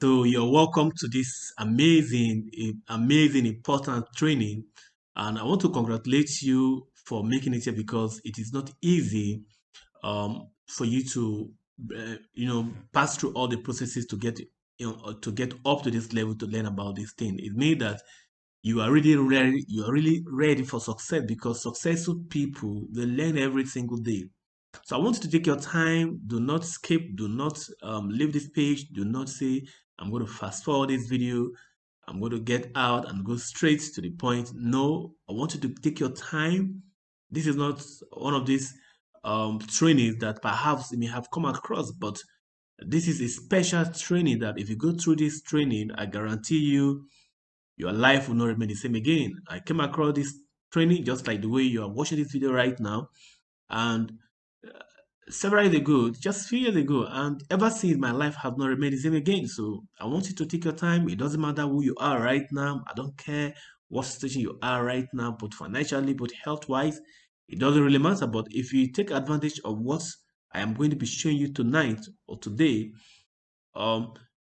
So you're welcome to this amazing, important training. And I want to congratulate you for making it here because it is not easy for you to, pass through all the processes to get, to get up to this level to learn about this thing. It means that you are really ready. You are really ready for success because successful people they learn every single day. So I want you to take your time. Do not skip. Do not leave this page. Do not say, I'm going to fast forward this video. I'm going to get out and go straight to the point. No, I want you to take your time. This is not one of these trainings that perhaps you may have come across, but this is a special training that if you go through this training, I guarantee you, your life will not remain the same again. I came across this training just like the way you are watching this video right now. And several years ago, just few years ago, and ever since my life has not remained the same again. So I want you to take your time. It doesn't matter who you are right now. I don't care what situation you are right now, both financially, both health-wise. It doesn't really matter. But if you take advantage of what I am going to be showing you tonight or today, um,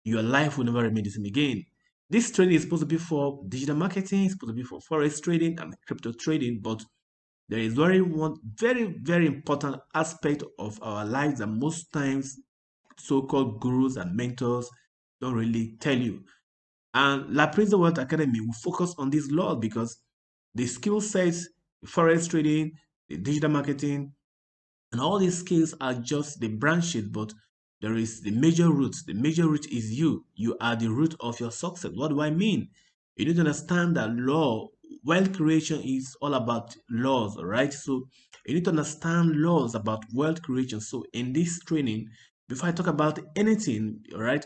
your life will never remain the same again. This training is supposed to be for digital marketing, it's supposed to be for forex trading and crypto trading, but there is very important aspect of our lives that most times so-called gurus and mentors don't really tell you. And La Prince World Academy will focus on these laws because the skill sets, the forex trading, the digital marketing, and all these skills are just the branches, but there is the major root. The major root is you. You are the root of your success. What do I mean? You need to understand that wealth creation is all about laws, all right? So you need to understand laws about wealth creation. So in this training, before I talk about anything, all right,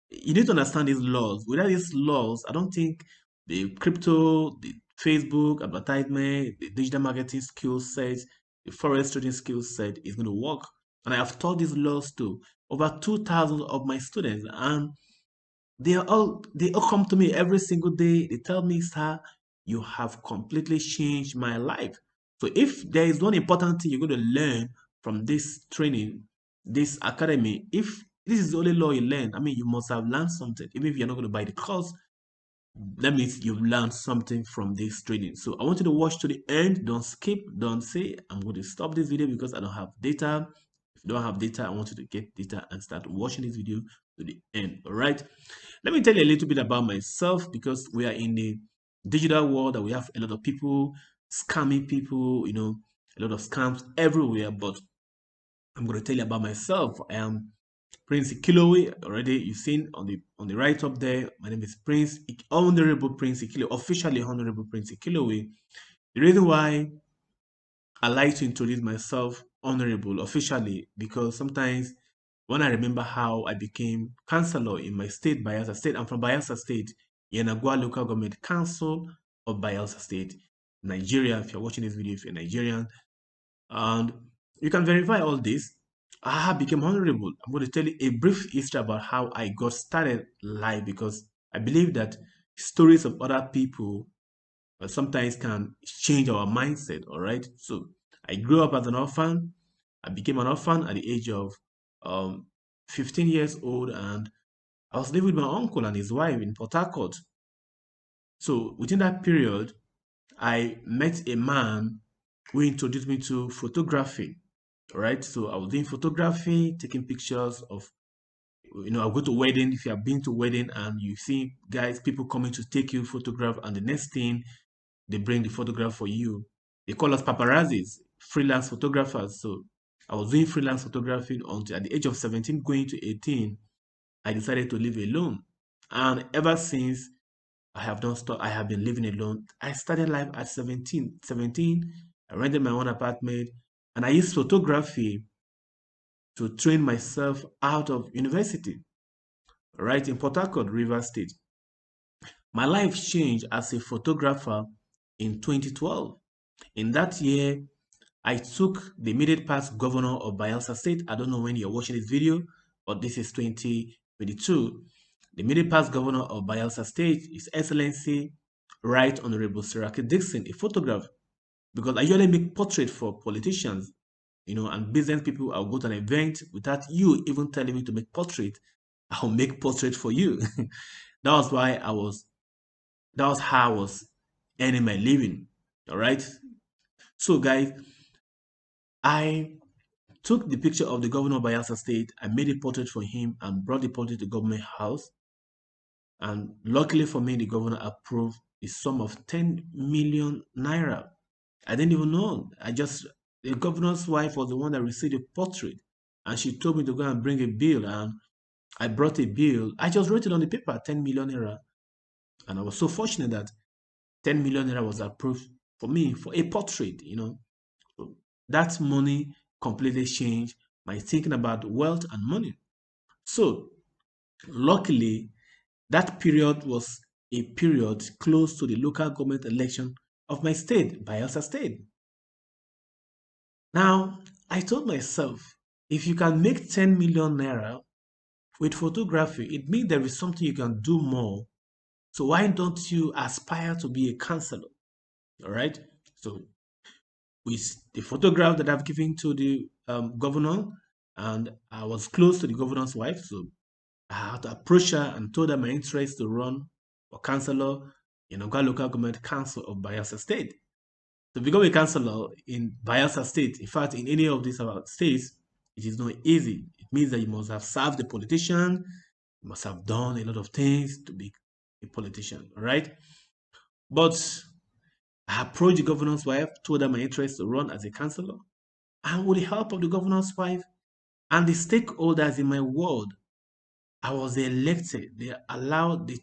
you need to understand these laws. Without these laws, I don't think the crypto, the Facebook advertisement, the digital marketing skill set, the forex trading skill set is going to work. And I have taught these laws to over 2,000 of my students, and they all come to me every single day. They tell me, sir, you have completely changed my life. So if there is one important thing you're going to learn from this training, this academy, if this is the only law you learn, I mean, you must have learned something. Even if you're not going to buy the course, that means you've learned something from this training. So I want you to watch to the end. Don't skip. Don't say, I'm going to stop this video because I don't have data. If you don't have data, I want you to get data and start watching this video to the end. All right. Let me tell you a little bit about myself because we are in the digital world and we have a lot of people scamming people, a lot of scams everywhere. But I'm going to tell you about myself. I am Prince Ikilowe. Already you've seen on the right up there. My name is Honorable Prince Ikilowe, officially Honorable Prince Ikilowe. The reason why I like to introduce myself honorable officially because sometimes when I remember how I became councillor in my state, Bayelsa State, I'm from Bayelsa State, Yenagua Local Government Council of Bayelsa State, Nigeria. If you're watching this video, if you're Nigerian, and you can verify all this. I became honorable. I'm going to tell you a brief history about how I got started live because I believe that stories of other people sometimes can change our mindset. All right. So I grew up as an orphan. I became an orphan at the age of um, 15 years old, and I was living with my uncle and his wife in Port Harcourt. So within that period, I met a man who introduced me to photography. All right. So I was doing photography, taking pictures of, I go to wedding. If you have been to wedding and you see guys, people coming to take you photograph, and the next thing they bring the photograph for you. They call us paparazzis, freelance photographers. So I was doing freelance photography until at the age of 17 going to 18, I decided to live alone. And ever since I have been living alone. I started life at 17. 17, I rented my own apartment and I used photography to train myself out of university, right in Port Harcourt, River State. My life changed as a photographer in 2012. In that year, I took the immediate past governor of Bayelsa State. I don't know when you're watching this video, but this is 2022. The immediate past governor of Bayelsa State, His Excellency Right Honorable Siraki Dixon, a photograph, because I usually make portrait for politicians, and business people. I'll go to an event without you even telling me to make portrait. I'll make portrait for you. That was why that was how I was earning my living. All right. So guys, I took the picture of the governor of Bayelsa State. I made a portrait for him and brought the portrait to government house. And luckily for me, the governor approved a sum of 10 million naira. I didn't even know. The governor's wife was the one that received the portrait. And she told me to go and bring a bill. And I brought a bill. I just wrote it on the paper, 10 million naira. And I was so fortunate that 10 million naira was approved for me for a portrait. So that money completely changed my thinking about wealth and money. So luckily, that period was a period close to the local government election of my state, Bayelsa State. Now, I told myself, if you can make 10 million naira with photography, it means there is something you can do more. So why don't you aspire to be a counselor? All right. So with the photograph that I've given to the governor, and I was close to the governor's wife, so I had to approach her and told her my interest to run for councillor in Oga Local Government Council of Bayelsa State. To become a councillor in Bayelsa State, in fact, in any of these states, it is not easy. It means that you must have served the politician, you must have done a lot of things to be a politician, all right? But I approached the governor's wife, told her my interest to run as a councillor, and with the help of the governor's wife and the stakeholders in my ward, I was elected. They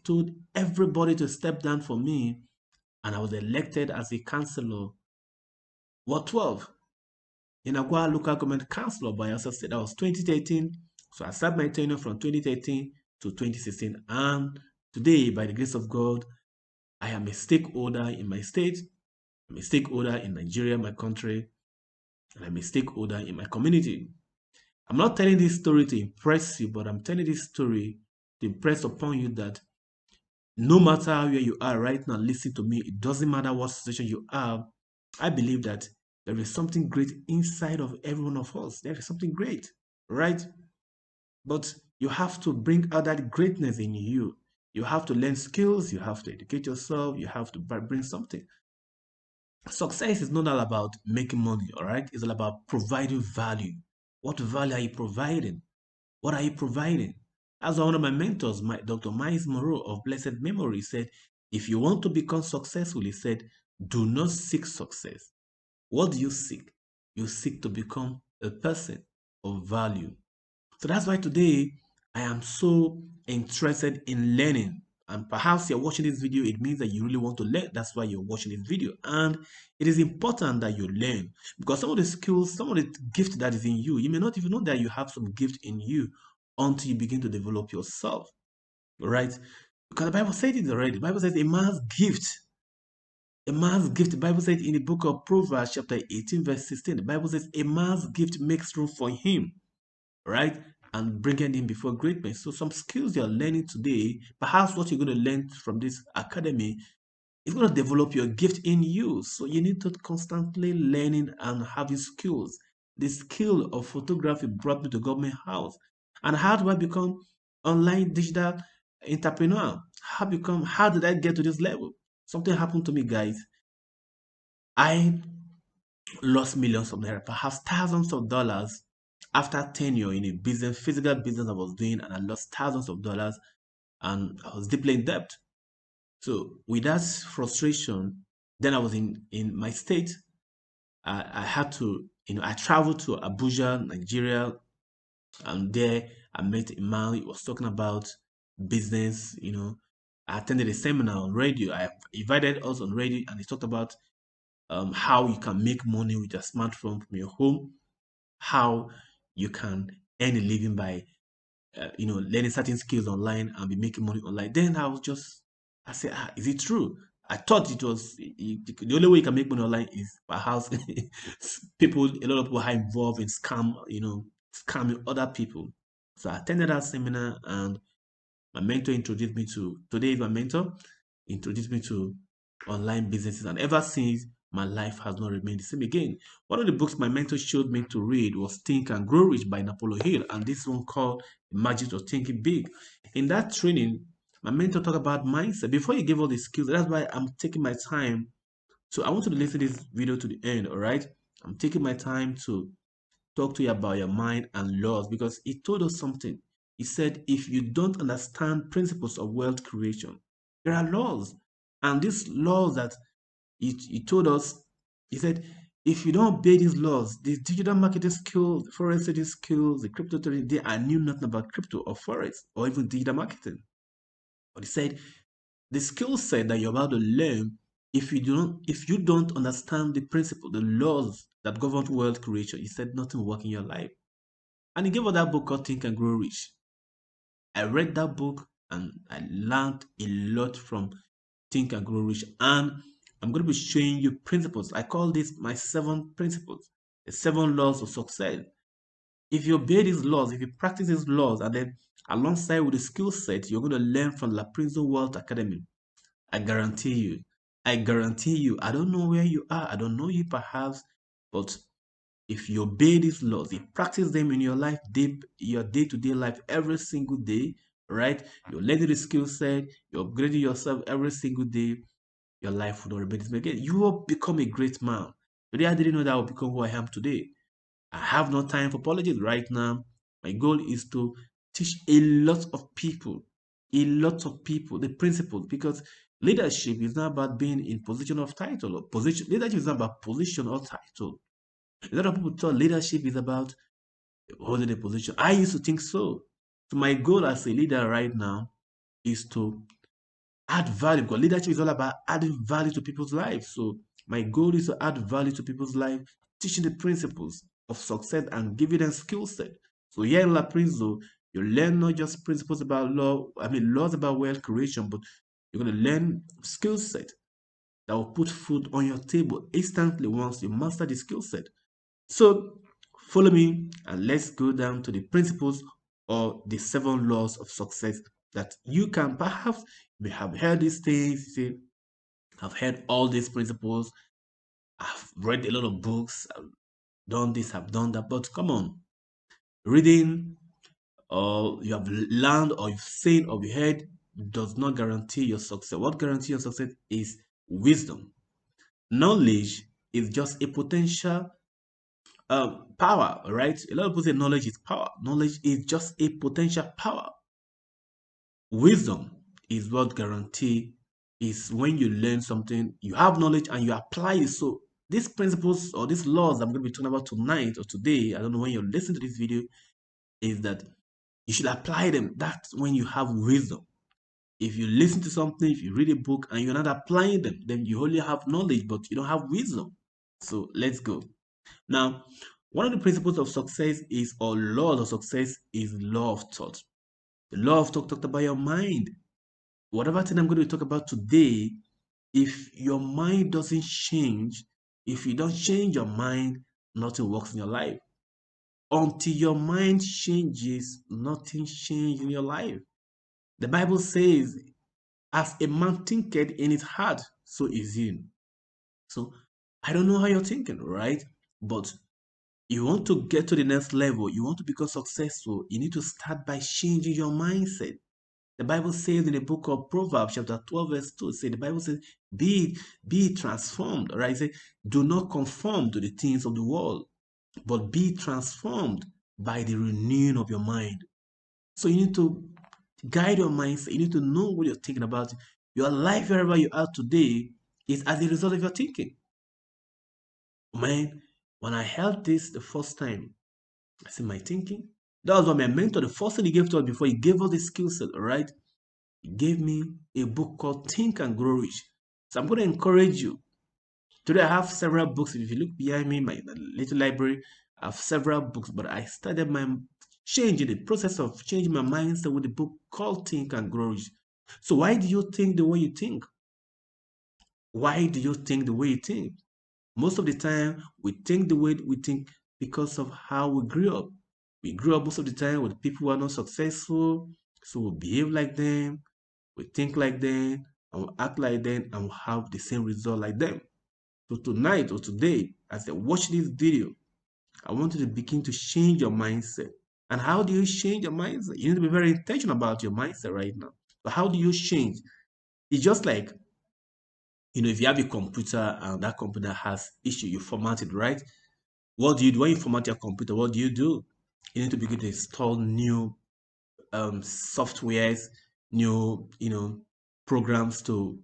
told everybody to step down for me, and I was elected as a councillor. Ward 12 in Agua Local Government Council of Bayelsa State. That was 2013. So I started my tenure from 2013 to 2016. And today, by the grace of God, I am a stakeholder in my state, I'm a stakeholder in Nigeria, my country, and I'm a stakeholder in my community. I'm not telling this story to impress you, but I'm telling this story to impress upon you that no matter where you are right now, listen to me. It doesn't matter what situation you are. I believe that there is something great inside of every one of us. There is something great, right? But you have to bring out that greatness in you. You have to learn skills. You have to educate yourself. You have to bring something. Success is not all about making money, all right? It's all about providing value. What value are you providing? What are you providing? As one of my mentors, Dr. Miles Moreau of blessed memory, said, if you want to become successful, he said, do not seek success. What do you seek? You seek to become a person of value. So that's why today I am so interested in learning. And perhaps you're watching this video, it means that you really want to learn. That's why you're watching this video. And it is important that you learn because some of the skills, some of the gift that is in you, you may not even know that you have some gift in you until you begin to develop yourself. Right? Because the Bible said it already. The Bible says a man's gift, the Bible said in the book of Proverbs, chapter 18, verse 16, the Bible says a man's gift makes room for him, right? And bringing him before great men. So some skills you're learning today, perhaps what you're going to learn from this academy is going to develop your gift in you. So you need to constantly learning and having skills. The skill of photography brought me to government house. And how do I become online digital entrepreneur? How did I get to this level? Something happened to me, guys. I lost millions of naira, perhaps thousands of dollars after tenure in a business, physical business I was doing, and I lost thousands of dollars and I was deeply in debt. So with that frustration, then I was in my state. I had to, I traveled to Abuja, Nigeria, and there I met a man. He was talking about business. I attended a seminar on radio. I invited us on radio, and he talked about how you can make money with your smartphone from your home, how you can earn a living by learning certain skills online and be making money online. Then I said, is it true? I thought it was the only way you can make money online is perhaps a lot of people are involved in scamming other people. So I attended that seminar and my mentor introduced me to, today is my mentor, introduced me to online businesses. And ever since, my life has not remained the same again. One of the books my mentor showed me to read was Think and Grow Rich by Napoleon Hill, and this one called The Magic of Thinking Big. In that training, my mentor talked about mindset. Before he gave all the skills, that's why I'm taking my time. So I want you to listen to this video to the end, all right? I'm taking my time to talk to you about your mind and laws because he told us something. He said, if you don't understand principles of wealth creation, there are laws. And these laws that he told us, he said, if you don't obey these laws, the digital marketing skills, the forex trading skills, the crypto trading, they are knew nothing about crypto or forex or even digital marketing. But he said, the skill set that you're about to learn, if you don't understand the principle, the laws that govern wealth creation, he said nothing will work in your life. And he gave us that book called Think and Grow Rich. I read that book and I learned a lot from Think and Grow Rich. And I'm going to be showing you principles. I call this my 7 principles, the 7 laws of success. If you obey these laws, if you practice these laws, and then alongside with the skill set, you're going to learn from La Prince Wealth Academy. I guarantee you. I guarantee you. I don't know where you are. I don't know you perhaps, but if you obey these laws, you practice them in your life, your day-to-day life, every single day, right? You're learning the skill set, you're upgrading yourself every single day, your life will not remain the same again. You will become a great man. Today, I didn't know that I will become who I am today. I have no time for politics right now. My goal is to teach a lot of people, the principles, because leadership is not about being in position of title or position. Leadership is not about position or title. A lot of people thought leadership is about holding a position. I used to think so. So my goal as a leader right now is to add value because leadership is all about adding value to people's lives. So my goal is to add value to people's life, teaching the principles of success and giving them skill set. So here in La Prinzo, you learn not just principles about laws about wealth creation, but you're going to learn skill set that will put food on your table instantly once you master the skill set. So follow me and let's go down to the principles or the 7 laws of success that you can perhaps may have heard these things. You say, I've heard all these principles. I've read a lot of books. I've done this, I've done that. But come on, reading or you have learned or you've seen or you heard does not guarantee your success. What guarantees your success is wisdom. Knowledge is just a potential power, right? A lot of people say knowledge is power. Knowledge is just a potential power. Wisdom is what guarantee is when you learn something, you have knowledge and you apply it. So these principles or these laws I'm going to be talking about tonight or today, I don't know when you're listening to this video, is that you should apply them. That's when you have wisdom. If you listen to something, if you read a book and you're not applying them, then you only have knowledge, but you don't have wisdom. So let's go. Now, one of the principles of success is, or laws of success is law of thought. The law of thought talked about your mind. Whatever thing I'm going to talk about today, if your mind doesn't change, if you don't change your mind, nothing works in your life. Until your mind changes, nothing changes in your life. The Bible says, as a man thinketh in his heart, so is he. So I don't know how you're thinking, right? But you want to get to the next level, you want to become successful, you need to start by changing your mindset. The Bible says in the book of Proverbs, chapter 12, verse 2, the Bible says, be transformed. Right? It says, do not conform to the things of the world, but be transformed by the renewing of your mind. So you need to guide your mindset. You need to know what you're thinking about. Your life, wherever you are today, is as a result of your thinking. Man, when I heard this the first time, I said, my thinking? That was what my mentor, the first thing he gave to us before he gave us the skill set, all right? He gave me a book called Think and Grow Rich. So I'm going to encourage you. Today I have several books. If you look behind me, my little library, I have several books, but I started the process of changing my mindset with a book called Think and Grow Rich. So why do you think the way you think? Why do you think the way you think? Most of the time, we think the way we think because of how we grew up. We grew up most of the time with people who are not successful, so we behave like them, we think like them, and we act like them, and we have the same result like them. So tonight or today, as I watch this video, I want you to begin to change your mindset. And how do you change your mindset? You need to be very intentional about your mindset right now. So how do you change? It's just like, if you have a computer and that computer has issue, you format it, right? What do you do when you format your computer? What do? You need to begin to install new softwares, new programs to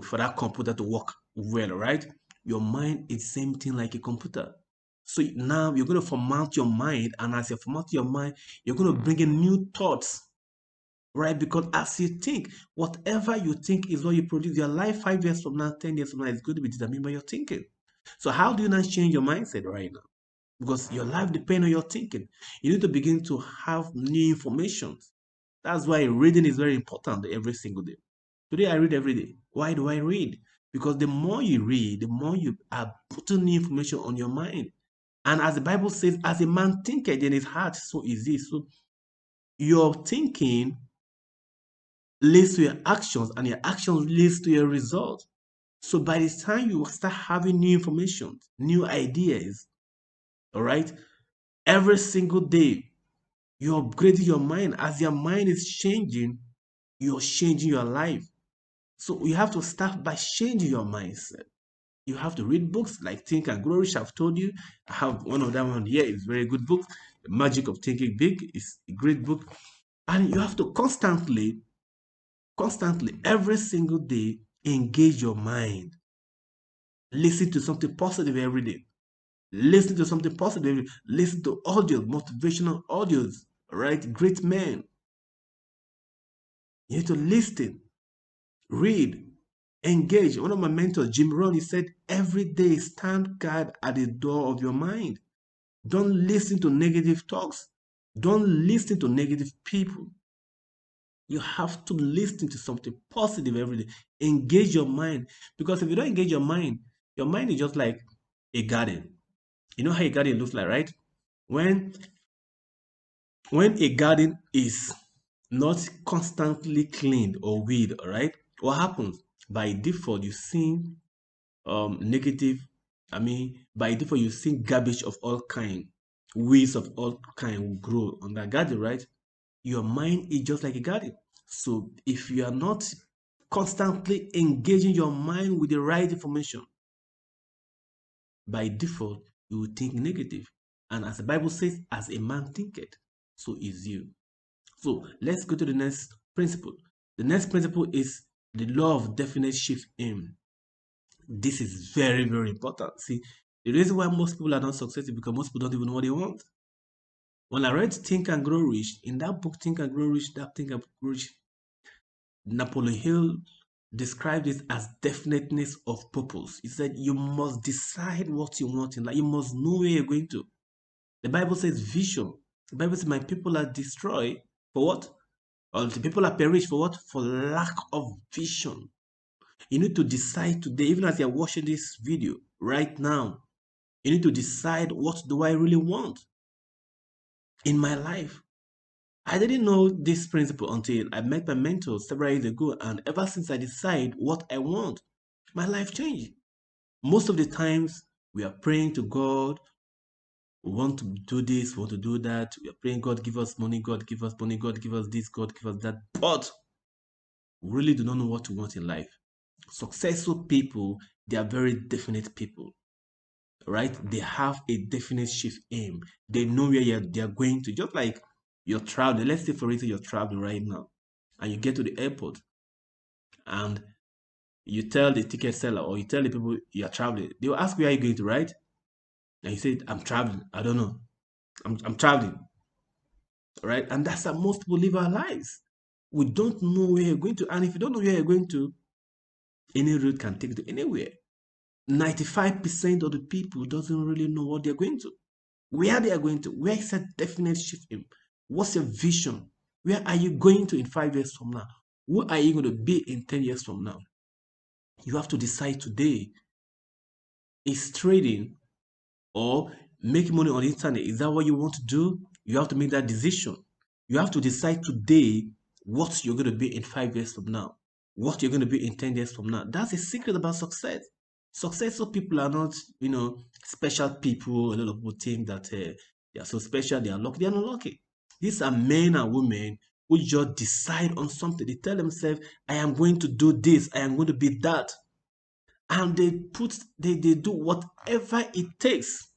for that computer to work well, right? Your mind is same thing like a computer. So now you're going to format your mind, and as you format your mind, you're going to bring in new thoughts, right? Because as you think, whatever you think is what you produce. Your life 5 years from now, 10 years from now is going to be determined by your thinking. So how do you now change your mindset right now? Because your life depends on your thinking. You need to begin to have new information. That's why reading is very important every single day. Today I read every day. Why do I read? Because the more you read, the more you are putting new information on your mind. And as the Bible says, as a man thinketh in his heart, so is he. So your thinking leads to your actions, and your actions leads to your result. So by the time you start having new information, new ideas, all right, every single day, you're upgrading your mind. As your mind is changing, you're changing your life. So you have to start by changing your mindset. You have to read books like Think and Grow Rich. I've told you. I have one of them on here. It's a very good book. The Magic of Thinking Big is a great book. And you have to constantly, every single day, engage your mind. Listen to something positive every day. Listen to something positive. Listen to audio, motivational audios, right? Great men. You need to listen, read, engage. One of my mentors, Jim Rohn, he said, every day stand guard at the door of your mind. Don't listen to negative talks. Don't listen to negative people. You have to listen to something positive every day. Engage your mind. Because if you don't engage your mind is just like a garden. You know how a garden looks like, right? When when a garden is not constantly cleaned or weed, all right, what happens? By default, you see negative. I mean, by default, you see garbage of all kind, weeds of all kind will grow on that garden, right? Your mind is just like a garden. So if you are not constantly engaging your mind with the right information, by default, you will think negative. And as the Bible says, as a man thinketh, so is you. So let's go to the next principle. The next principle is the law of definite shift aim. This is very, very important. See, the reason why most people are not successful because most people don't even know what they want. When I read Think and Grow Rich, in that book, Think and Grow Rich, that Think and Grow Rich, Napoleon Hill described it as definiteness of purpose. He said you must decide what you want in life. You must know where you're going to. The Bible says vision. The Bible says my people are destroyed for what? Or the people are perished for what? For lack of vision. You need to decide today, even as you're watching this video right now, you need to decide what do I really want in my life. I didn't know this principle until I met my mentor several years ago, and ever since I decide what I want, my life changed. Most of the times we are praying to God, we want to do this, we want to do that. We are praying, God give us money, God give us money, God give us this, God give us that. But we really do not know what we want in life. Successful people, they are very definite people, right? They have a definite shift aim. They know where they are going to. Just like you're traveling. Let's say, for instance, you're traveling right now and you get to the airport and you tell the ticket seller or you tell the people you're traveling. They will ask where are you going to, right? And you say, I'm traveling. I don't know. I'm traveling, right? And that's how most people live our lives. We don't know where you're going to. And if you don't know where you're going to, any route can take you to anywhere. 95% of the people doesn't really know what they're going to, where they are going to, where is a definite shift in, what's your vision, where are you going to in 5 years from now, who are you going to be in 10 years from now. You have to decide today. Is trading or making money on the internet, is that what you want to do? You have to make that decision. You have to decide today what you're going to be in 5 years from now, what you're going to be in 10 years from now. That's a secret about success. Successful people are not, special people. A lot of people think that they are so special, they are lucky. They are not lucky. These are men and women who just decide on something. They tell themselves, I am going to do this, I am going to be that. And they do whatever it takes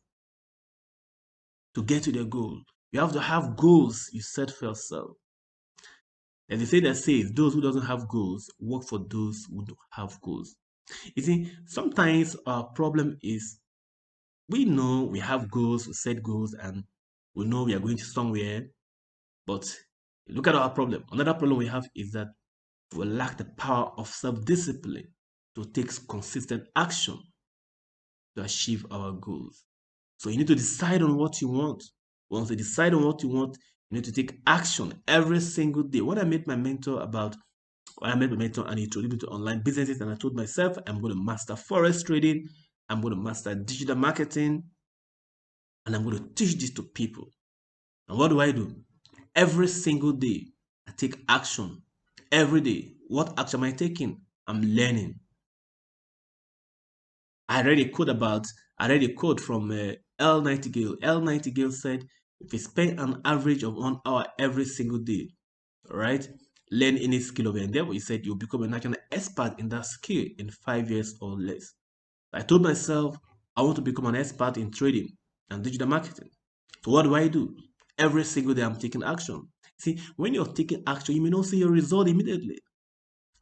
to get to their goal. You have to have goals you set for yourself. And they say that says those who doesn't have goals work for those who do have goals. You see, sometimes our problem is we know we have goals, we set goals, and we know we are going to somewhere. But look at our problem. Another problem we have is that we lack the power of self-discipline to take consistent action to achieve our goals. So you need to decide on what you want. Once you decide on what you want, you need to take action every single day. When I met my mentor and he introduced me to online businesses, and I told myself I'm going to master forex trading, I'm going to master digital marketing, and I'm going to teach this to people. And what do? Every single day, I take action. Every day. What action am I taking? I'm learning. I read a quote from L. Nightingale. L. Nightingale said, if you spend an average of 1 hour every single day, right, learn any skill of your endeavor, he said you'll become a national expert in that skill in 5 years or less. I told myself I want to become an expert in trading and digital marketing. So what do? Every single day I'm taking action. See, when you're taking action, you may not see your result immediately.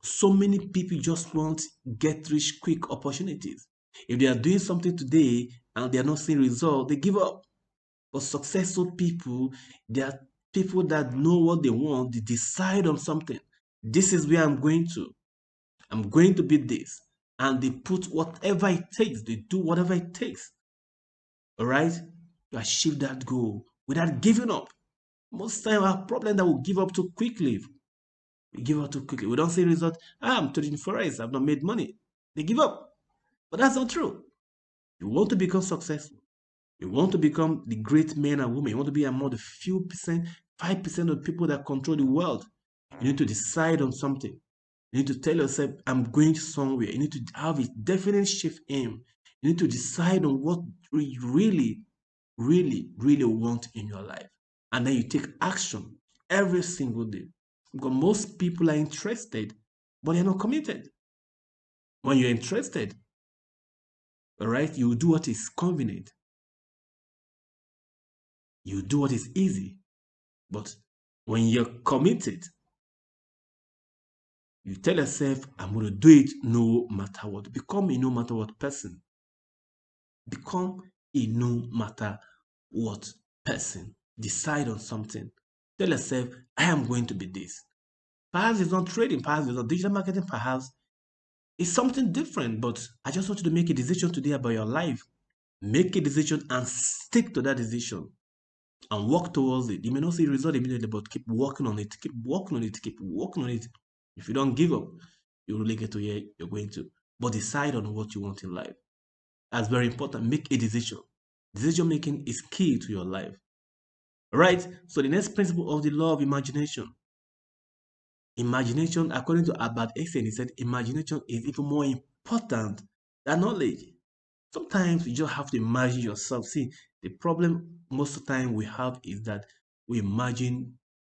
So many people just want get rich quick opportunities. If they are doing something today and they are not seeing result, they give up. But successful people, they are people that know what they want. They decide on something. This is where I'm going to. I'm going to be this. And they put whatever it takes. They do whatever it takes. All right? To achieve that goal without giving up. Most time our problem that we give up too quickly. We give up too quickly. We don't see result. I'm trading forex. I've not made money. They give up. But that's not true. You want to become successful. You want to become the great men and women. You want to be among the few percent, 5% of people that control the world. You need to decide on something. You need to tell yourself, I'm going somewhere. You need to have a definite shift aim. You need to decide on what you really, really, really want in your life. And then you take action every single day. Because most people are interested, but they're not committed. When you're interested, all right, you do what is convenient. You do what is easy. But when you're committed, you tell yourself, I'm going to do it no matter what. Become a no matter what person. Become a no matter what person. Decide on something. Tell yourself, I am going to be this. Perhaps it's not trading, perhaps it's not digital marketing, perhaps it's something different. But I just want you to make a decision today about your life. Make a decision and stick to that decision and work towards it. You may not see the result immediately, but keep working on it, keep working on it, keep working on it. If you don't give up, you really get to where you're going to. But decide on what you want in life. That's very important. Make a decision. Decision making is key to your life. All right. So the next principle of the law of imagination. Imagination, according to Albert Einstein, he said imagination is even more important than knowledge. Sometimes you just have to imagine yourself. See, the problem most of the time we have is that we imagine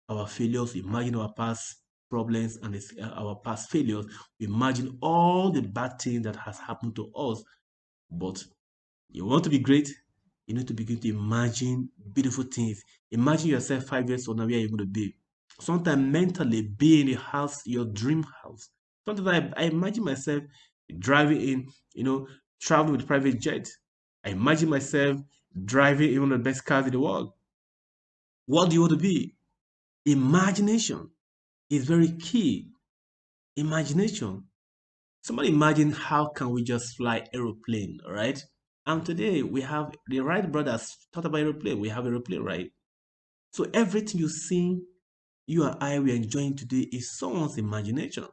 our failures, we imagine our past problems and our past failures. We imagine all the bad things that has happened to us. But you want to be great, you need to begin to imagine beautiful things. Imagine yourself 5 years from now where you're going to be. Sometimes mentally be in a house, your dream house. Sometimes I imagine myself driving in, traveling with private jet. I imagine myself driving in one of the best cars in the world. What do you want to be? Imagination is very key. Imagination. Somebody imagine how can we just fly aeroplane, all right? And today we have the Wright brothers thought about aeroplane. We have aeroplane, right? So everything you see, you and I, we are enjoying today is someone's imagination.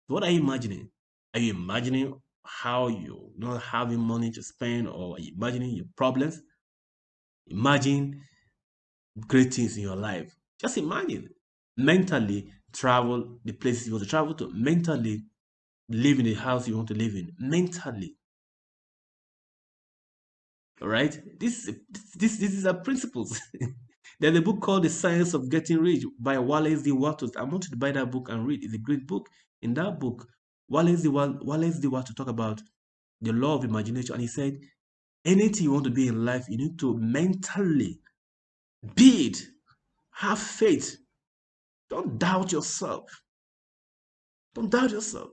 What are you imagining? Are you imagining how you not having money to spend, or are you imagining your problems? Imagine great things in your life. Just imagine. Mentally travel the places you want to travel to. Mentally live in the house you want to live in. Mentally. All right, this is our principles. There's a book called The Science of Getting Rich by Wallace D. Wattles. I want you to buy that book and read. It's a great book. In that book, Wallace D. Wattles talk about the law of imagination, and he said, anything you want to be in life, you need to mentally be it. Have faith. Don't doubt yourself. Don't doubt yourself.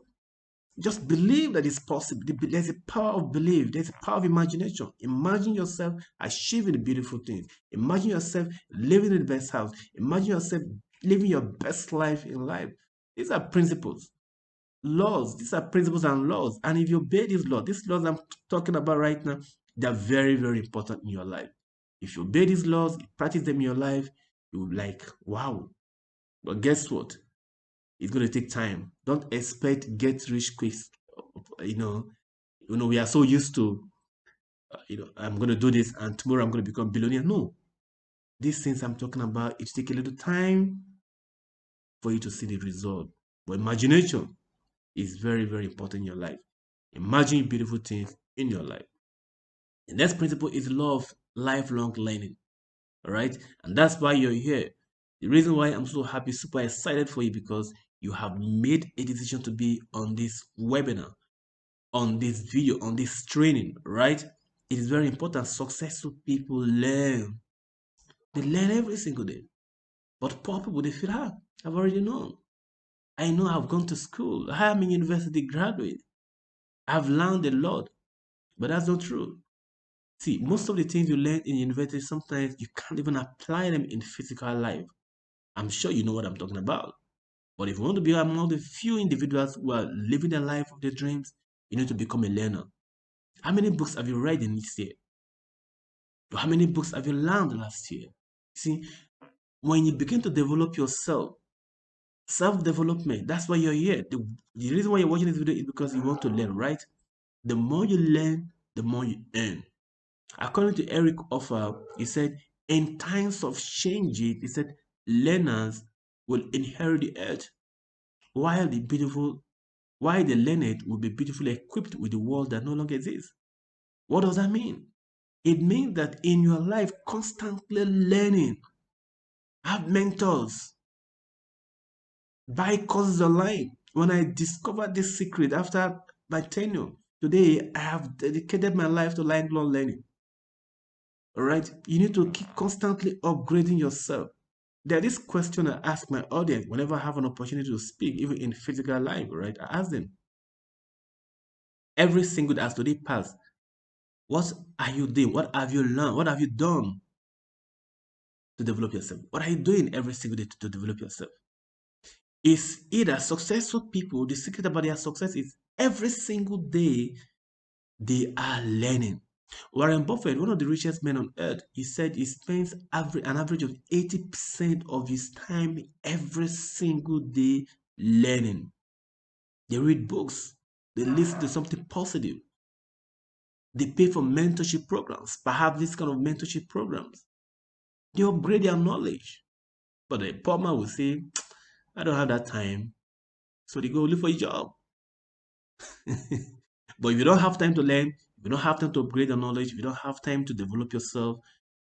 Just believe that it's possible. There's a power of belief. There's a power of imagination. Imagine yourself achieving the beautiful things. Imagine yourself living in the best house. Imagine yourself living your best life in life. These are principles, laws. These are principles and laws. And if you obey these laws I'm talking about right now, they're very, very important in your life. If you obey these laws, practice them in your life, you'll be like, wow. But guess what? It's going to take time. Don't expect get rich quick. You know, we are so used to, I'm going to do this and tomorrow I'm going to become billionaire. No, these things I'm talking about, it take a little time for you to see the result. But imagination is very, very important in your life. Imagine beautiful things in your life. The next principle is law of lifelong learning. All right, and that's why you're here. The reason why I'm so happy, super excited for you, because you have made a decision to be on this webinar, on this video, on this training, right? It is very important. Successful people learn. They learn every single day. But poor people, they feel, I've already known. I know I've gone to school. I'm a university graduate. I've learned a lot. But that's not true. See, most of the things you learn in university, sometimes you can't even apply them in physical life. I'm sure you know what I'm talking about. But if you want to be among the few individuals who are living the life of their dreams, you need to become a learner. How many books have you read in this year? How many books have you learned last year? See, when you begin to develop yourself, self-development, that's why you're here. The reason why you're watching this video is because you want to learn, right? The more you learn, the more you earn. According to Eric Offer, he said, in times of changes, he said, learners will inherit the earth, while the learned will be beautifully equipped with the world that no longer exists. What does that mean? It means that in your life, constantly learning, have mentors, buy courses online. When I discovered this secret after my tenure, today I have dedicated my life to lifelong learning. All right, you need to keep constantly upgrading yourself. There is question I ask my audience whenever I have an opportunity to speak, even in physical life, right? I ask them every single day as today pass, what are you doing? What have you learned? What have you done to develop yourself? What are you doing every single day to develop yourself? It's either successful people, the secret about their success is every single day they are learning. Warren Buffett, one of the richest men on earth, he said he spends an average of 80% of his time every single day learning. They read books, they listen to something positive, they pay for mentorship programs, perhaps this kind of mentorship programs. They upgrade their knowledge. But the poor man will say, I don't have that time. So they go look for a job. But if you don't have time to learn, if you don't have time to upgrade your knowledge, if you don't have time to develop yourself,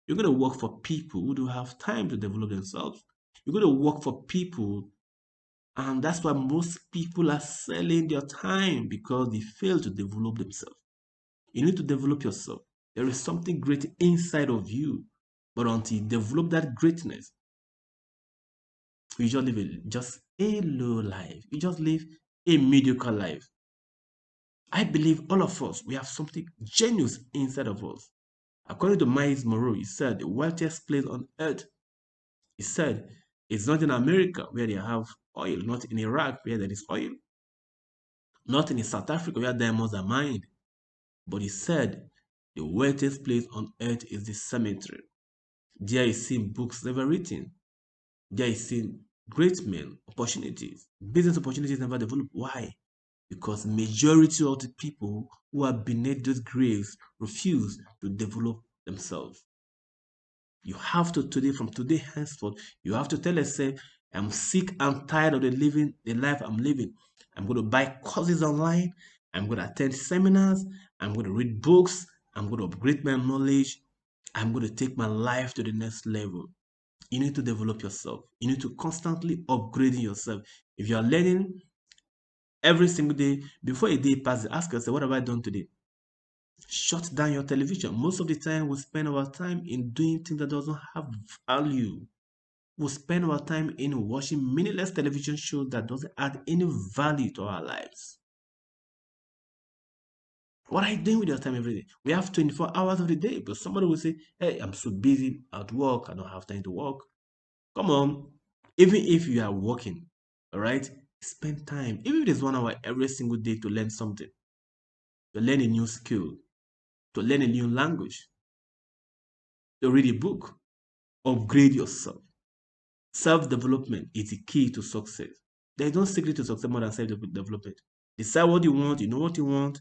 you're going to work for people who don't have time to develop themselves. You're going to work for people, and that's why most people are selling their time because they fail to develop themselves. You need to develop yourself. There is something great inside of you, but until you develop that greatness, you just live just a low life. You just live a mediocre life. I believe all of us, we have something genius inside of us. According to Miles Monroe, he said the wealthiest place on earth, he said, it's not in America where they have oil, not in Iraq where there is oil, not in South Africa where diamonds are mined, but he said the wealthiest place on earth is the cemetery. There is seen books never written. There is seen great men, opportunities, business opportunities never developed. Why? Because majority of the people who are beneath those graves refuse to develop themselves. You have to today, from today henceforth, you have to tell yourself, I'm sick, I'm tired of the life I'm living. I'm going to buy courses online. I'm going to attend seminars. I'm going to read books. I'm going to upgrade my knowledge. I'm going to take my life to the next level. You need to develop yourself. You need to constantly upgrading yourself. If you are learning every single day, before a day passes, ask yourself, what have I done today? Shut down your television. Most of the time, we spend our time in doing things that doesn't have value. We spend our time in watching meaningless television shows that doesn't add any value to our lives. What are you doing with your time every day? We have 24 hours of the day, but somebody will say, hey, I'm so busy at work, I don't have time to work. Come on. Even if you are working, all right, spend time, even if it's 1 hour every single day to learn something, to learn a new skill, to learn a new language, to read a book, upgrade yourself. Self-development is the key to success. There is no secret to success more than self-development. Decide what you want, you know what you want,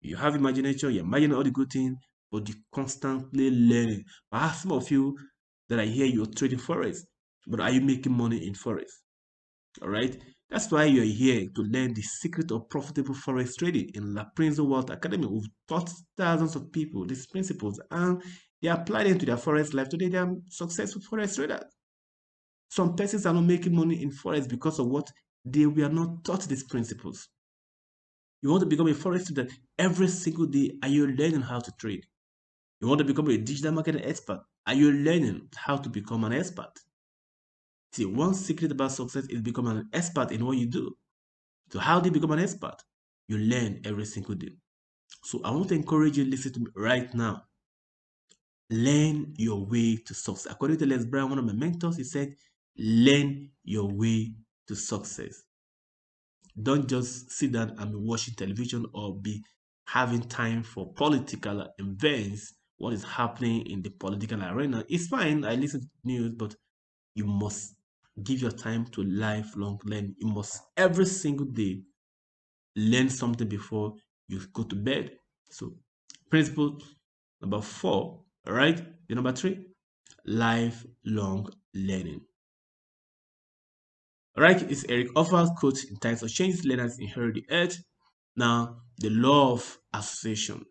you have imagination, you imagine all the good things, but you constantly learning. Perhaps some of you that I hear you're trading forex, but are you making money in forex? All right. That's why you're here to learn the secret of profitable forex trading in La Prince Wealth Academy. We've taught thousands of people these principles and they apply them to their forex life. Today, they are successful forex traders. Some persons are not making money in forex because of what they were not taught these principles. You want to become a forex trader every single day. Are you learning how to trade? You want to become a digital marketing expert? Are you learning how to become an expert? See, one secret about success is becoming an expert in what you do. So how do you become an expert? You learn every single day. So I want to encourage you to listen to me right now. Learn your way to success. According to Les Brown, one of my mentors, he said, learn your way to success. Don't just sit down and be watching television or be having time for political events, what is happening in the political arena. It's fine, I listen to news, but you must give your time to lifelong learning. You must every single day learn something before you go to bed. So, principle number 4, all right? The number 3, lifelong learning. All right, it's Eric Offer's quote in Times of Change, Learners Inherit the Earth. Now, the law of association.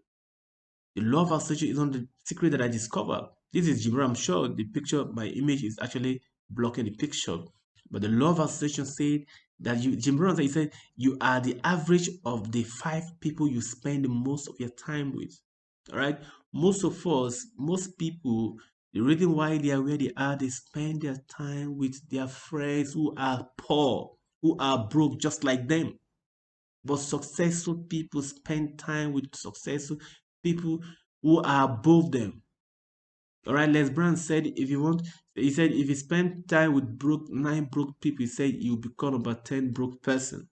The law of association is not the secret that I discovered. This is Jim Rohn. I'm sure the picture, my image is actually blocking the picture. But the law of association said that Jim Rohn, he said, you are the average of the 5 people you spend the most of your time with. All right. Most of us, most people, the reason why they are where they are, they spend their time with their friends who are poor, who are broke just like them. But successful people spend time with successful people who are above them. All right, Les Brown said, if you want, he said, if you spend time with 9 broke people, he said you become about 10 broke person.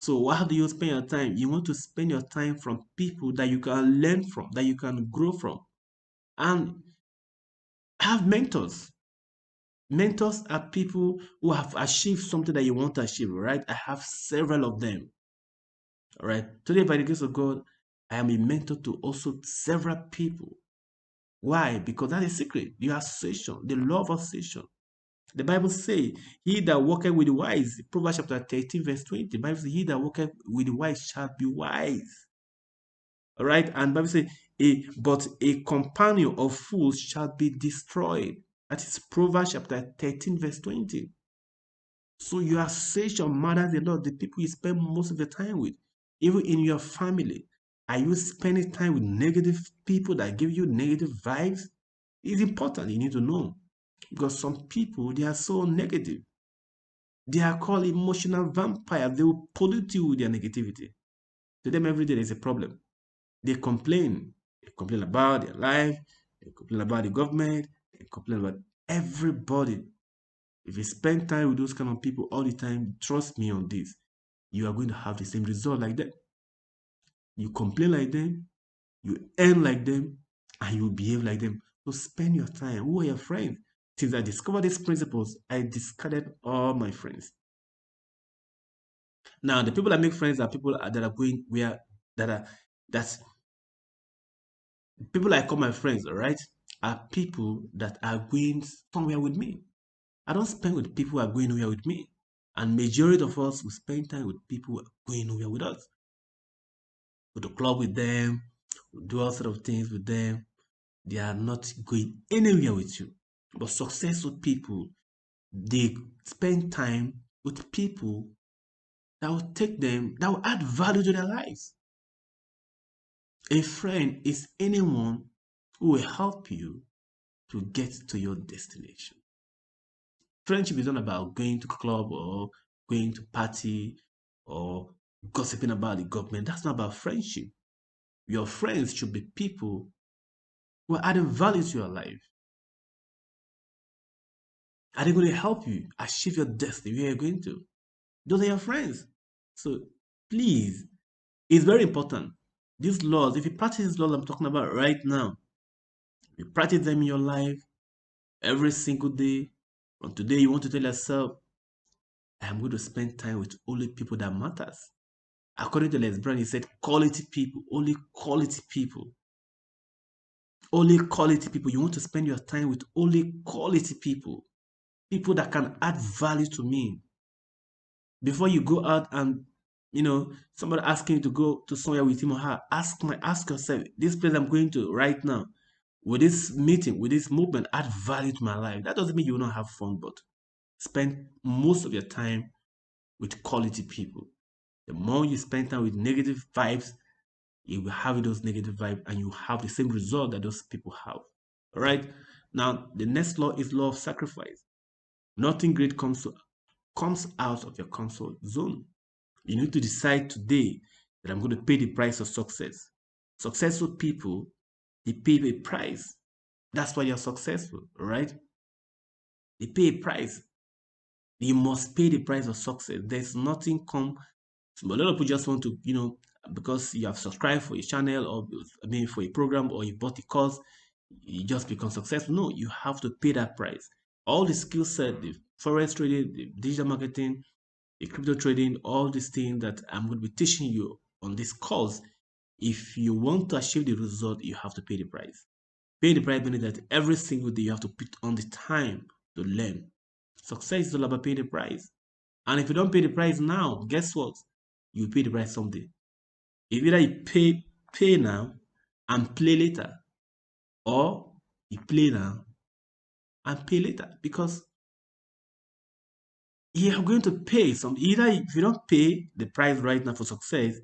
So how do you spend your time? You want to spend your time from people that you can learn from, that you can grow from, and have mentors. Mentors are people who have achieved something that you want to achieve, right? I have several of them. All right. Today, by the grace of God, I am a mentor to also several people. Why? Because that's a secret. The association, the law of association. The Bible says, he that walketh with the wise, Proverbs chapter 13, verse 20. The Bible says, he that walketh with the wise shall be wise. All right. And the Bible says, but a companion of fools shall be destroyed. That is Proverbs chapter 13, verse 20. So your association matters a lot. The people you spend most of the time with, even in your family. Are you spending time with negative people that give you negative vibes? It's important. You need to know. Because some people, they are so negative. They are called emotional vampires. They will pollute you with their negativity. To them, every day there's a problem. They complain. They complain about their life. They complain about the government. They complain about everybody. If you spend time with those kind of people all the time, trust me on this, you are going to have the same result like that. You complain like them, you earn like them, and you behave like them. So spend your time. Who are your friends? Since I discovered these principles, I discarded all my friends. Now, the people that make friends are people that are going where that are that's people I call my friends, all right, are people that are going somewhere with me. I don't spend with people who are going nowhere with me. And majority of us will spend time with people who are going nowhere with us. Go to club with them, do all sort of things with them. They are not going anywhere with you. But successful people, they spend time with people that will take them, that will add value to their lives. A friend is anyone who will help you to get to your destination. Friendship is not about going to club or going to party or gossiping about the government. That's not about friendship. Your friends should be people who are adding value to your life. Are they going to help you achieve your destiny where you're going to? Those are your friends. So please, it's very important. These laws, if you practice these laws I'm talking about right now, you practice them in your life every single day. From today, you want to tell yourself, I am going to spend time with only people that matters. According to Les Brown, he said, quality people, only quality people. Only quality people. You want to spend your time with only quality people. People that can add value to me. Before you go out and somebody asking you to go to somewhere with him or her, ask yourself, this place I'm going to right now, with this meeting, with this movement, add value to my life. That doesn't mean you will not have fun, but spend most of your time with quality people. The more you spend time with negative vibes, you will have those negative vibes and you have the same result that those people have. All right. Now, the next law is law of sacrifice. Nothing great comes out of your comfort zone. You need to decide today that I'm going to pay the price of success. Successful people, they pay a price. That's why you're successful, right? They pay a price. You must pay the price of success. There's nothing come. A lot of people just want to, because you have subscribed for a channel or for a program or you bought a course, you just become successful. No, you have to pay that price. All the skill set, the forex trading, the digital marketing, the crypto trading, all these things that I'm going to be teaching you on this course, if you want to achieve the result, you have to pay the price. Pay the price means that every single day you have to put on the time to learn. Success is all about paying the price. And if you don't pay the price now, guess what? You pay the price someday. If either you pay now and play later, or you play now and pay later, because you are going to pay some. Either if you don't pay the price right now for success,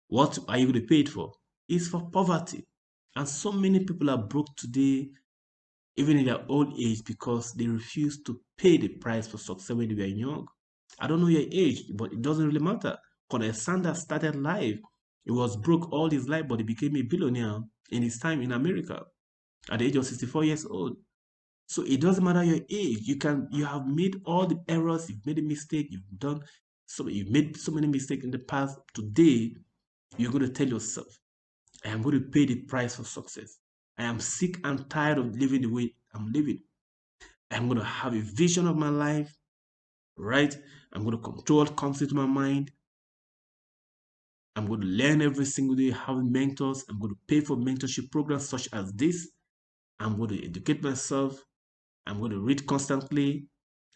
what are you going to pay it for? It's for poverty. And so many people are broke today, even in their old age, because they refuse to pay the price for success when they were young. I don't know your age, but it doesn't really matter. Colonel Sanders started life. He was broke all his life, but he became a billionaire in his time in America at the age of 64 years old. So it doesn't matter your age. You have made all the errors, you've made a mistake, you've made so many mistakes in the past. Today, you're going to tell yourself, I am going to pay the price for success. I am sick and tired of living the way I'm living. I'm going to have a vision of my life, right? I'm going to control what comes into my mind. I'm going to learn every single day, have mentors. I'm going to pay for mentorship programs such as this. I'm going to educate myself. I'm going to read constantly.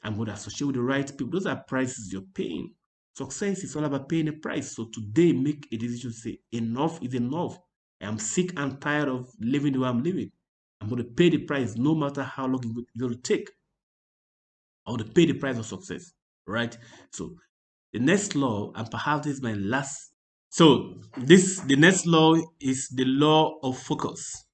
I'm going to associate with the right people. Those are prices you're paying. Success is all about paying a price. So today, make a decision to say, enough is enough. I am sick and tired of living the way I'm living. I'm going to pay the price no matter how long it's going to take. I want to pay the price of success, right? So the next law, and perhaps this is my last. So the next law is the law of focus.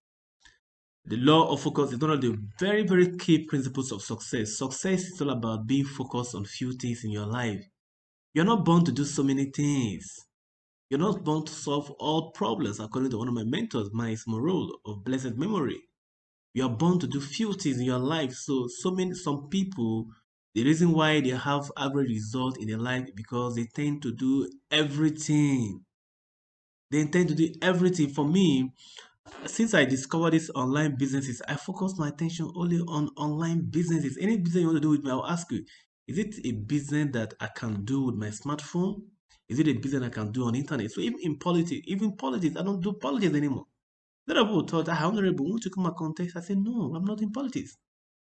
The law of focus is one of the very, very key principles of success. Success is all about being focused on few things in your life. You're not born to do so many things. You're not born to solve all problems, according to one of my mentors, Miles Morrell of blessed memory. You are born to do few things in your life. Some people, the reason why they have average result in their life is because they tend to do everything. They intend to do everything. For me, since I discovered these online businesses, I focus my attention only on online businesses. Any business you want to do with me, I'll ask you, is it a business that I can do with my smartphone? Is it a business I can do on internet? So even politics, I don't do politics anymore. A lot of people thought, honorable, won't you come and contest? I said, no, I'm not in politics.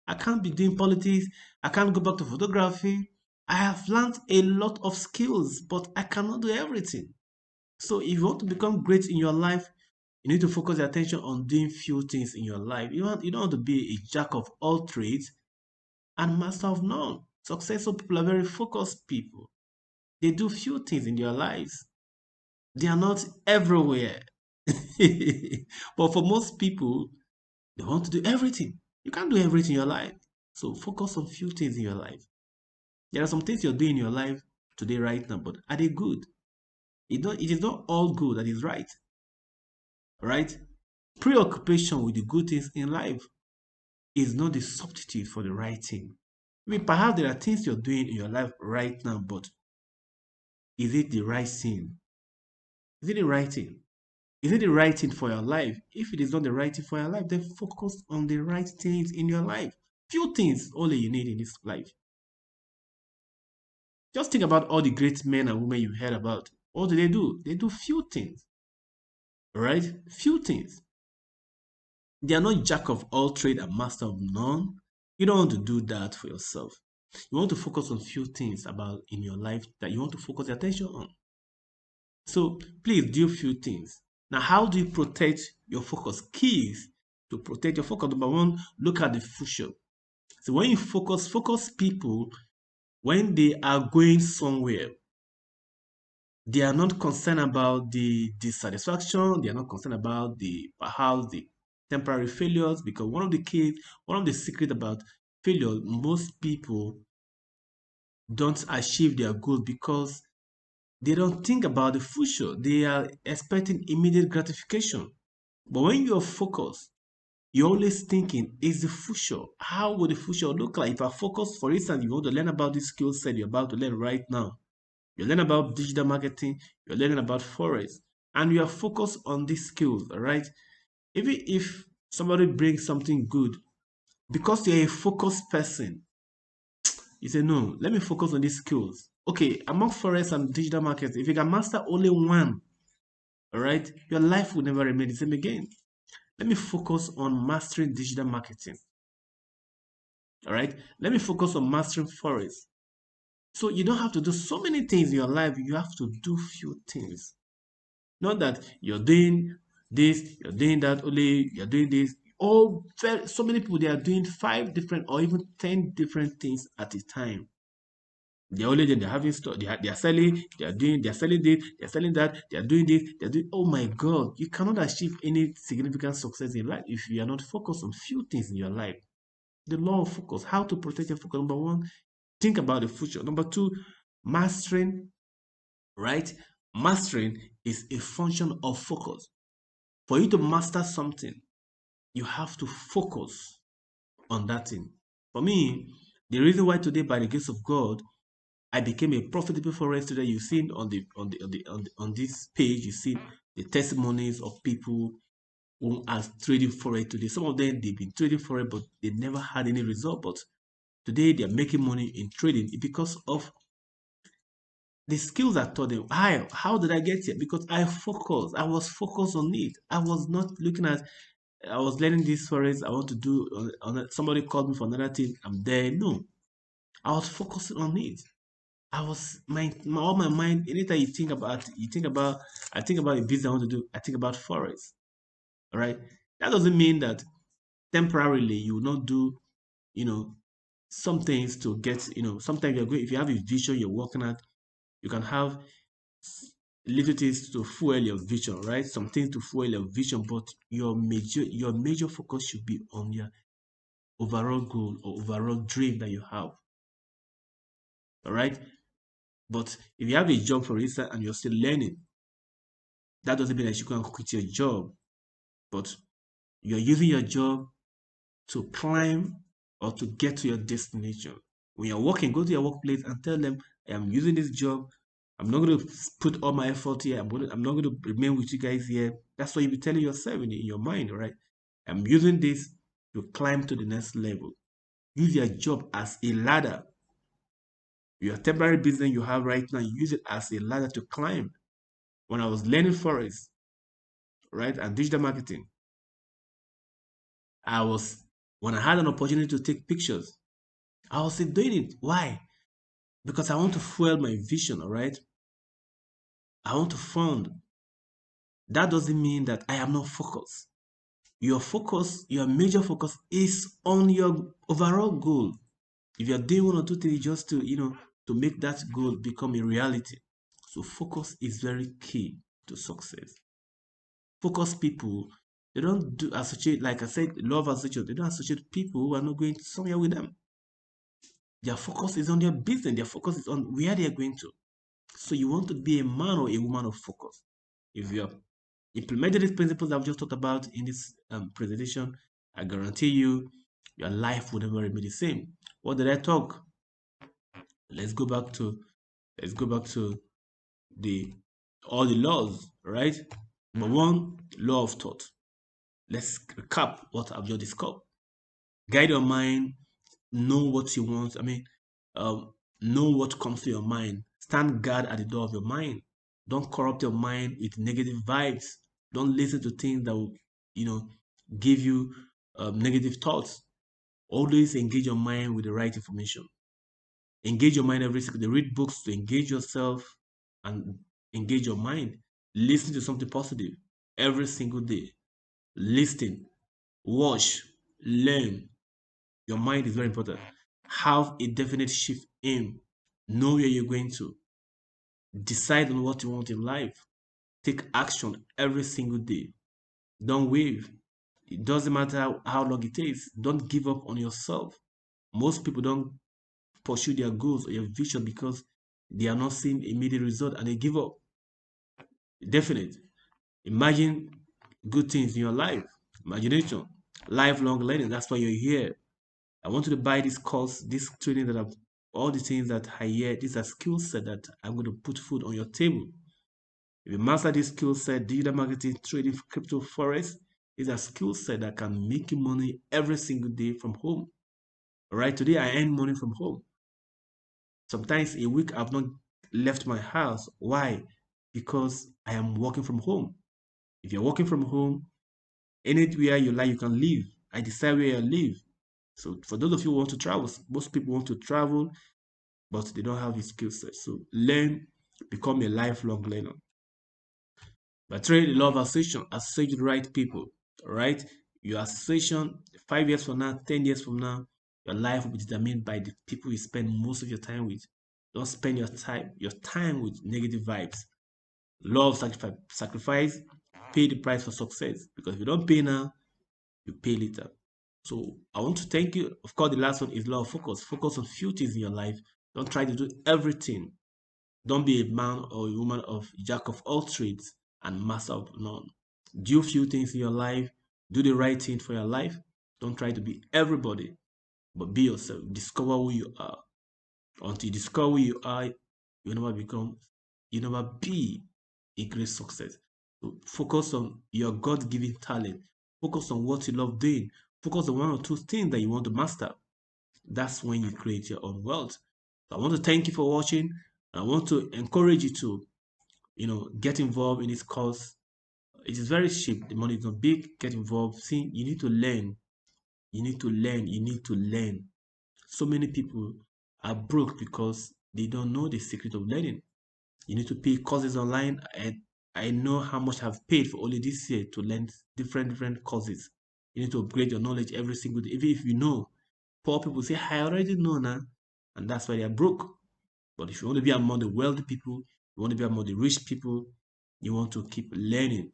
I can't be doing politics. I can't go back to photography. I have learned a lot of skills, but I cannot do everything. So if you want to become great in your life, You need to focus your attention on doing few things in your life. You don't want to be a jack of all trades and master of none. Successful people are very focused people. They do few things in their lives. They are not everywhere. But for most people, they want to do everything. You can't do everything in your life. So focus on few things in your life. There are some things you're doing in your life today, right now, but are they good? It is not all good that is right. Right? Preoccupation with the good things in life is not the substitute for the right thing. I mean, perhaps there are things you're doing in your life right now, but is it the right thing? Is it the right thing? Is it the right thing for your life? If it is not the right thing for your life, then focus on the right things in your life. Few things only you need in this life. Just think about all the great men and women you heard about. What do? They do few things, right? Few things. They are not jack of all trade and master of none. You don't want to do that for yourself. You want to focus on few things about in your life that you want to focus your attention on. So please do few things. Now, how do you protect your focus? Keys to protect your focus. Number one, look at the future. So when you focus people when they are going somewhere, they are not concerned about the dissatisfaction. They are not concerned about the perhaps the temporary failures because one of the secret about failure, most people don't achieve their goals because they don't think about the future. They are expecting immediate gratification. But when you're focused, you're always thinking, is the future? How will the future look like? If I focus, for instance, you want to learn about this skill set you're about to learn right now. You learn about digital marketing, you're learning about forex, and you are focused on these skills, all right? Even if somebody brings something good, because you're a focused person, you say, no, let me focus on these skills. Okay, among forex and digital marketing, if you can master only one, all right, your life will never remain the same again. Let me focus on mastering digital marketing. All right, let me focus on mastering forex. So you don't have to do so many things in your life. You have to do few things. Not that you're doing this, you're doing that only, you're doing this. So many people they are doing 5 different or even 10 different things at a time. They're only they're having stuff, they are selling, they're selling this, they're selling that, they're doing this, they're doing. Oh my God, you cannot achieve any significant success in life if you are not focused on few things in your life. The law of focus, how to protect your focus. Number one, think about the future. Number two, mastering, right? Mastering is a function of focus. For you to master something, you have to focus on that thing. For me, the reason why today, by the grace of God, I became a profitable forex trader. You've seen on this page, you see the testimonies of people who are trading forex today. Some of them they've been trading forex, but they never had any result. But today they are making money in trading because of the skills I taught them. How did I get here? Because I focused. I was focused on it. I was not looking at. I was learning this forex. I want to do. Somebody called me for another thing. I'm there. No, I was focusing on it. I was all my mind. Anytime you think about. I think about a business I want to do. I think about forex. All right. That doesn't mean that temporarily you will not do. You know, some things to get. Sometimes you're going. If you have a vision you're working at, you can have little things to fuel your vision, right? Some things to fuel your vision, but your major focus should be on your overall goal or overall dream that you have. All right. But if you have a job, for instance, and you're still learning, that doesn't mean that you can quit your job. But you're using your job to climb or to get to your destination. When you're working, go to your workplace and tell them, I'm using this job. I'm not going to put all my effort here. I'm not going to remain with you guys here. That's what you'll be telling yourself in your mind, right? I'm using this to climb to the next level. Use your job as a ladder. Your temporary business you have right now, use it as a ladder to climb. When I was learning forex, right, and digital marketing, I was when I had an opportunity to take pictures, I was still doing it. Why? Because I want to fuel my vision, all right? I want to fund That doesn't mean that I am not focused. Your focus, your major focus is on your overall goal. If you're doing one or two things just to, to make that goal become a reality. So focus is very key to success. Focused people, they don't do associate, like I said, love associate, they don't associate people who are not going somewhere with them. Their focus is on their business, their focus is on where they are going to. So you want to be a man or a woman of focus. If you have implemented these principles I've just talked about in this presentation, I guarantee you, your life will never remain the same. What did I talk? Let's go back to the all the laws, right? Number one, law of thought. Let's recap what I've just discussed. Guide your mind, know what you want. Know what comes to your mind. Stand guard at the door of your mind. Don't corrupt your mind with negative vibes. Don't listen to things that will, you know, give you negative thoughts. Always engage your mind with the right information. Engage your mind every single day. Read books to engage yourself and engage your mind. Listen to something positive every single day. Listen, watch, learn. Your mind is very important. Have a definite shift aim. Know where you're going to. Decide on what you want in life. Take action every single day. Don't wave. It doesn't matter how long it takes. Don't give up on yourself. Most people don't pursue their goals or their vision because they are not seeing immediate result and they give up. Definite. Imagine good things in your life. Imagination. Lifelong learning. That's why you're here. I want you to buy this course, this training that I've, all the things that I hear, these are skill set that I'm going to put food on your table. If you master this skill set, digital marketing, trading, crypto, forex, is a skill set that can make you money every single day from home. All right, today I earn money from home. Sometimes a week I've not left my house. Why? Because I am working from home. If you're working from home, anywhere you like, you can live. I decide where you live. So for those of you who want to travel, most people want to travel, but they don't have the skill set. So learn, become a lifelong learner. But trade the law of association, associate the right people, right? Your association, 5 years from now, 10 years from now, your life will be determined by the people you spend most of your time with. Don't spend your time with negative vibes. Law of sacrifice, pay the price for success. Because if you don't pay now, you pay later. So I want to thank you. Of course, the last one is law of focus. Focus on few things in your life. Don't try to do everything. Don't be a man or a woman of jack of all trades and master of none. Do few things in your life. Do the right thing for your life. Don't try to be everybody, but be yourself. Discover who you are. Until you discover who you are, you never be a great success. So focus on your God-given talent. Focus on what you love doing. Focus on one or two things that you want to master. That's when you create your own wealth. So I want to thank you for watching. I want to encourage you to, get involved in this course. It is very cheap. The money is not big. Get involved. See, you need to learn. You need to learn. You need to learn. So many people are broke because they don't know the secret of learning. You need to pay courses online. I know how much I've paid for only this year to learn different courses. You need to upgrade your knowledge every single day. Even if you know, poor people say, I already know now. And that's why they are broke. But if you want to be among the wealthy people, you want to be among the rich people, you want to keep learning.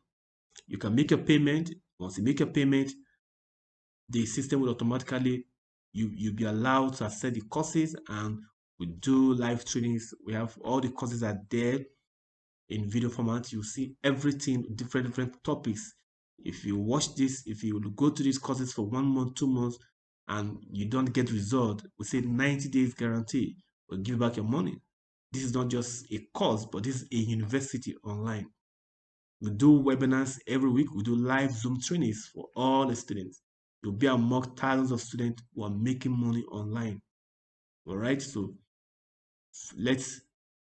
You can make your payment. Once you make your payment, the system will automatically, you'll be allowed to access the courses, and we do live trainings. We have all the courses are there in video format. You see everything, different topics. If you watch this, if you go to these courses for 1 month, 2 months, and you don't get result, we say 90 days guarantee. We'll give back your money. This is not just a course, but this is a university online. We do webinars every week. We do live Zoom trainings for all the students. You'll be among thousands of students who are making money online. All right, so let's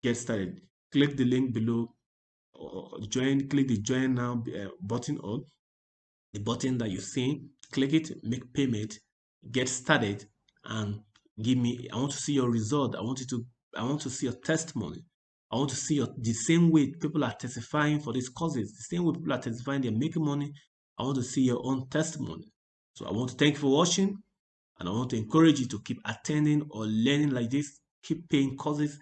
get started. Click the link below or click the join now button, or the button that you see. Click it, make payment, get started, and give me. I want to see your result. I want to see your testimony. I want to see the same way people are testifying for these causes, the same way people are testifying they're making money. I want to see your own testimony. So I want to thank you for watching, and I want to encourage you to keep attending or learning like this. Keep paying courses.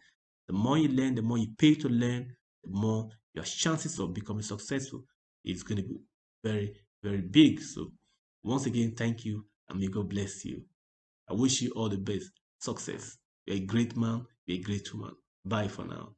The more you learn, the more you pay to learn, the more your chances of becoming successful is going to be very, very big. So once again, thank you, and may God bless you. I wish you all the best success. You're a great man, you're a great woman. Bye for now.